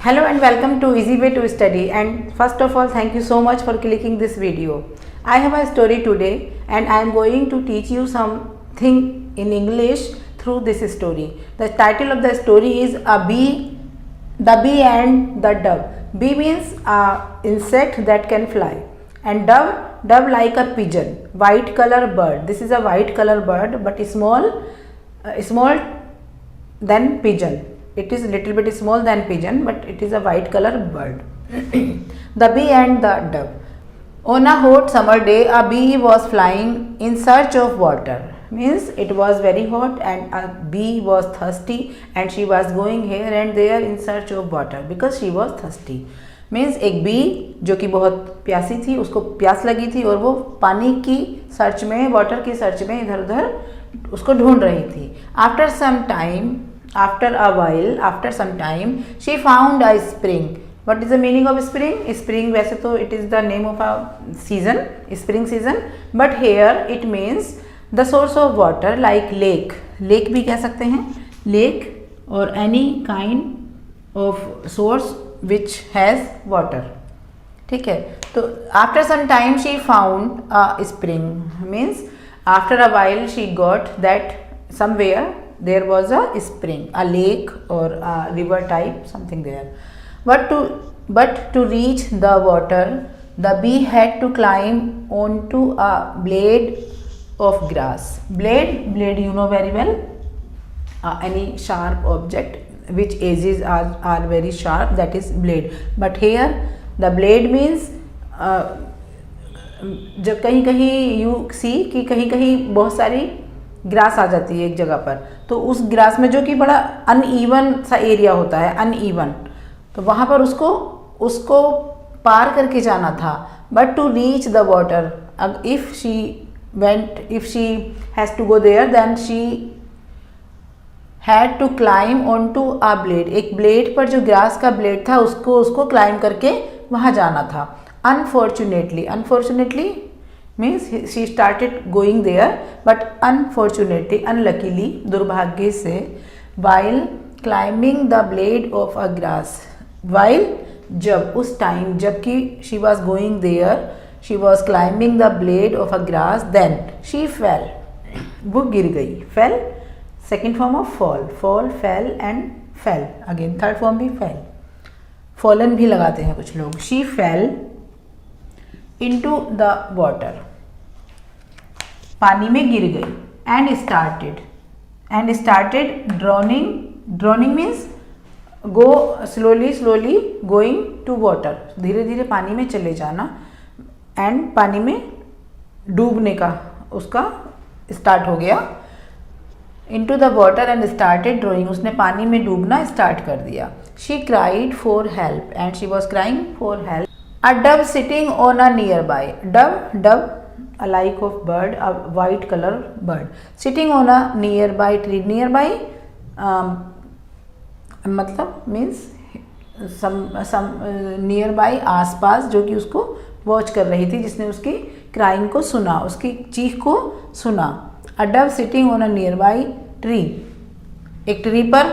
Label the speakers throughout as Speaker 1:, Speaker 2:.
Speaker 1: Hello and welcome to Easy Way to Study, and first of all thank you so much for clicking this video. I have a story today and I am going to teach you something in English through this story. The title of the story is The Bee and the Dove. Bee means insect that can fly, and dove like a pigeon, white color bird. This is a white color bird but small than pigeon. It is a little bit small than pigeon, but it is a white color bird. The bee and the dove. On a hot summer day, a bee was flying in search of water. Means it was very hot and a bee was thirsty and she was going here and there in search of water because she was thirsty. Means एक B जो कि बहुत प्यासी थी, उसको प्यास लगी थी और वो पानी की सर्च में, वाटर की सर्च में इधर उधर उसको ढूंढ रही थी. After a while, after some time, she found a spring. What is the meaning of spring? Spring वैसे तो it is the name of a season, spring season, but here it means the source of water like lake. Lake भी कह सकते हैं, lake or any kind of source which has water. ठीक है, तो after some time she found a spring. Means after a while she got that somewhere there was a spring, a lake or a river type something there. But to reach the water, the bee had to climb onto a blade of grass. Blade you know very well, any sharp object which edges are very sharp, that is blade. But here the blade means जब कहीं कहीं you see कि कहीं कहीं बहुत सारी grass आ जाती है एक जगह पर, तो उस ग्रास में जो कि बड़ा अनइवन सा एरिया होता है, अनइवन, तो वहाँ पर उसको पार करके जाना था. But to reach the water, if she has to go there, then she had to climb on to a blade. एक ब्लेड पर जो ग्रास का ब्लेड था उसको क्लाइम करके वहाँ जाना था. Unfortunately means she started going there, but unluckily, दुर्भाग्य से, while climbing the blade of a grass, जबकि she was going there, she was climbing the blade of a grass, then she fell. वो गिर गई. fell second form of fall, fell and fell, again third form भी fell, fallen भी लगाते हैं कुछ लोग. she fell into the water, पानी में गिर गई. and started drowning means go slowly going to water, धीरे धीरे पानी में चले जाना, and पानी में डूबने का उसका स्टार्ट हो गया. into the water and started drowning, उसने पानी में डूबना स्टार्ट कर दिया. she cried for help and she was crying for help. A dove sitting on a nearby. Dove, a like of bird, a white color bird, sitting on a nearby tree. Nearby मतलब means some nearby, आसपास, जो कि उसको watch कर रही थी, जिसने उसकी क्राइंग को सुना, उसकी चीख को सुना. A dove sitting on a nearby tree. एक ट्री पर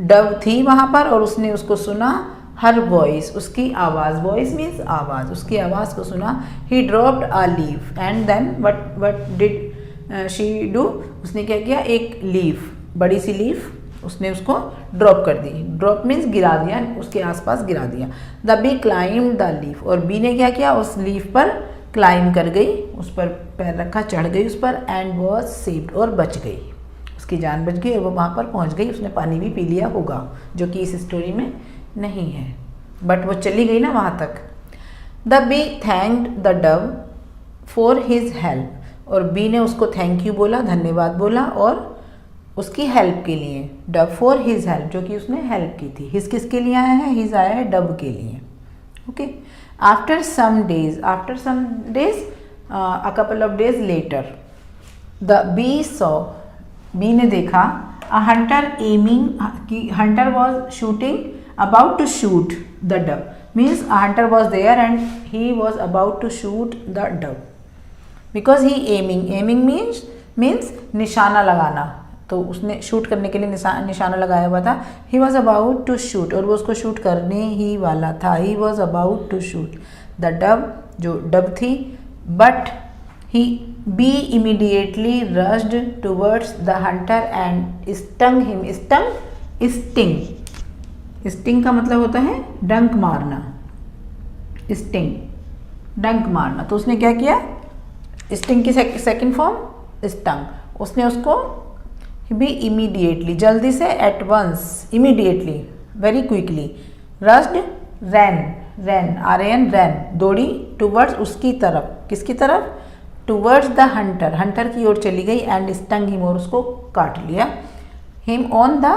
Speaker 1: डव थी वहाँ पर और उसने उसको सुना. हर वॉइस, उसकी आवाज़, वॉइस मीन्स आवाज़, उसकी आवाज़ को सुना. He dropped a leaf and then what did she do, उसने क्या किया, एक लीफ, बड़ी सी लीफ उसने उसको ड्रॉप कर दी. ड्रॉप मीन्स गिरा दिया, उसके आसपास गिरा दिया. The bee climb the leaf, और बी ने क्या किया, उस लीफ पर क्लाइम कर गई, उस पर पैर रखा, चढ़ गई उस पर. एंड वॉज सेव्ड, और बच गई, उसकी जान बच गई और वो वहाँ पर पहुँच गई. उसने पानी भी पी लिया होगा, जो कि इस स्टोरी में नहीं है, बट वो चली गई ना वहाँ तक. The bee thanked the dove for his help, और बी ने उसको थैंक यू बोला, धन्यवाद बोला, और उसकी हेल्प के लिए. डव फॉर हिज हेल्प, जो कि उसने हेल्प की थी. हिज किसके लिए आया है, हिज आया है डव के लिए. Okay. After some days, a couple of days later, the bee saw, bee ने देखा, अ हंटर एमिंग, कि hunter was shooting, about to shoot the dove, means a hunter was there and he was about to shoot the dove, because he aiming means निशाना लगाना, तो उसने shoot करने के लिए निशाना लगाया हुआ था। He was about to shoot, और वो उसको शूट करने ही वाला था। He was about to shoot the dove, जो डव थी, but he bee immediately rushed towards the hunter and stung him. Stung, sting, sting का मतलब होता है डंक मारना, स्टिंग, डंक मारना। तो उसने क्या किया, स्टिंग की सेकंड फॉर्म स्टंग। उसने उसको भी इमीडिएटली, जल्दी से, at once, immediately, very quickly, rushed, ran, ran, RAN, ran, दौड़ी, टूवर्ड्स, उसकी तरफ, किसकी तरफ, टूवर्ड्स द हंटर, हंटर की ओर चली गई, एंड स्टंग हिम, और उसको काट लिया, हिम ऑन द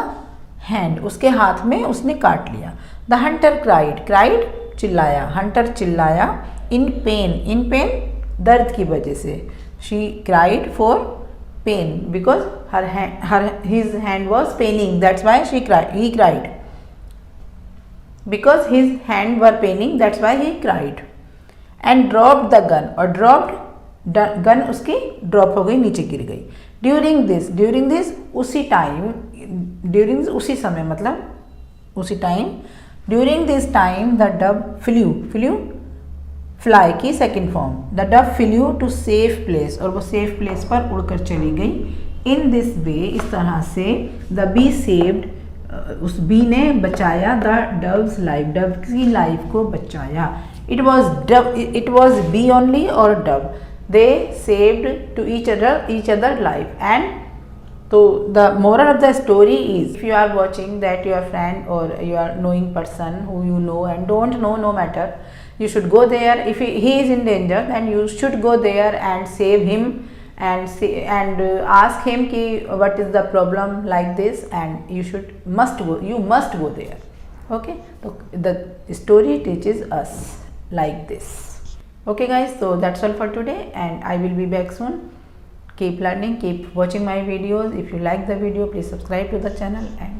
Speaker 1: हैंड, उसके हाथ में उसने काट लिया। द हंटर क्राइड, क्राइड चिल्लाया, हंटर चिल्लाया, इन पेन, इन पेन दर्द की वजह से, she cried for pain because his hand was paining, that's why he cried, because his hand were paining, that's why he cried, and dropped the gun, और dropped gun उसकी drop हो गई, नीचे गिर गई। during this उसी time, during उसी समय मतलब उसी time, during this time the dove flew, fly की second form, the dove flew to safe place, और वो सेफ प्लेस पर उड़कर चली गई। इन दिस वे, इस तरह से, द बी सेव्ड, उस बी ने बचाया, द डव्स लाइफ, डव की लाइफ को बचाया। इट वॉज बी ओनली और dove, they saved to each other life. And तो the moral of the story is, if you are watching that your friend और you are knowing person who you know and don't know, no matter, you should go there. If he is in danger, then you should go there and save him, and ask him ki what is the problem like this, and you must go there. Okay, so the story teaches us like this. Okay guys, so that's all for today, and I will be back soon. Keep learning, keep watching my videos. If you like the video, please subscribe to the channel, and